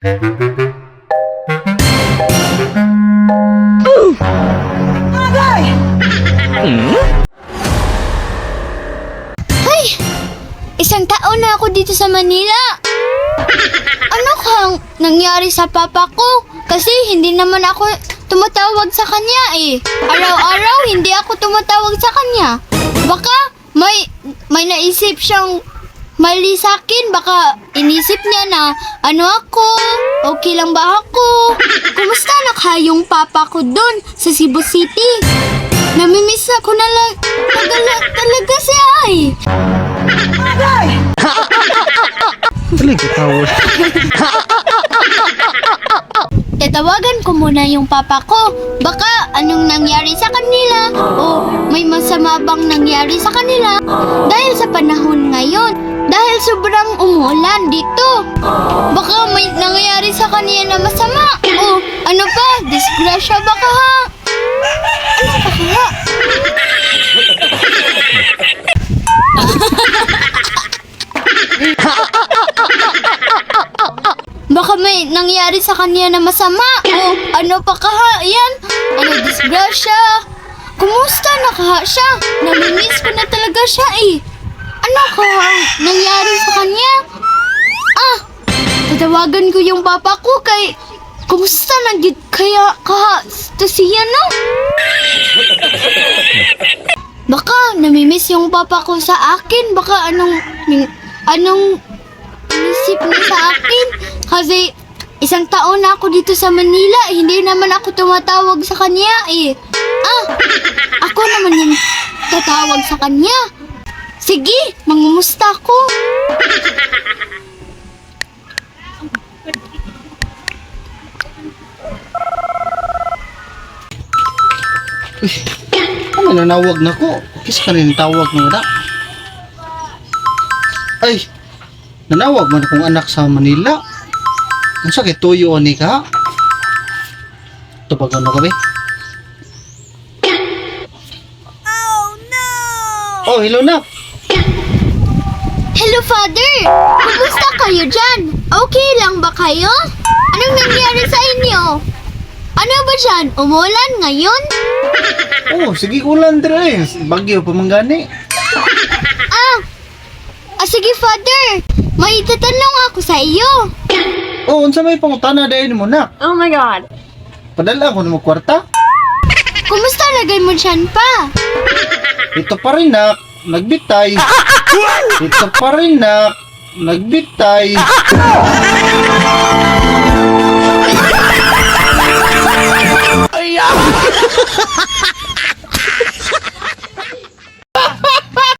Ay! Isang taon na ako dito sa Manila. Ano kang nangyari sa papa ko? Kasi hindi naman ako tumatawag sa kanya eh. Araw-araw hindi ako tumatawag sa kanya. Baka may naisip siyang mali sa akin. Baka inisip niya na ano ako, okay lang ba ako? Kumusta na kayong papa ko doon sa Cebu City? Namimiss ako na talaga siya eh. Talaga tawag. Tatawagan ko muna yung papa ko. Baka anong nangyari sa kanila o may masama bang nangyari sa kanila dahil sa panahon ngayon. Dahil sobrang umulan dito. Baka may nangyari sa kanila na masama o ano pa, disgrasya baka ha. Ano pa kaya? Baka may nangyari sa kanya na masama. O ano pa kaha? Yan. Ano disgrasya? Kumusta na kaha siya? Namimiss ko na talaga siya eh. Ano kaha nangyari sa kanya? Tatawagan ko yung papa ko kay kumusta na gid kaya kaha to siya no? Baka namimiss yung papa ko sa akin. Baka anong inisip niya sa akin? Kasi isang taon na ako dito sa Manila. Hindi naman ako tumatawag sa kanya eh. Ako naman yung tatawag sa kanya. Sige, mangumusta ako. Ano nanawag na ko? Kisa ka rin tawag na wala. Ay, nanawag man akong anak sa Manila. Ang sakit tuyo ni ka. Tubagan mo kami. Oh, hello na. Hello, Father! Kumusta kayo dyan? Okay lang ba kayo? Anong nangyari sa inyo? Ano ba dyan? Umulan ngayon? Oh, sige ulan dire. Bagyo pamanggani. Sige, Father. May tatanong ako sa iyo. Oh, unsa may pangutana dahil mo na? Oh my God. Padala ko na mo kwarta. Kumusta lagay mo dyan pa? Ito pa rin nak, nagbitay. Ito pa rin nak, nagbitay.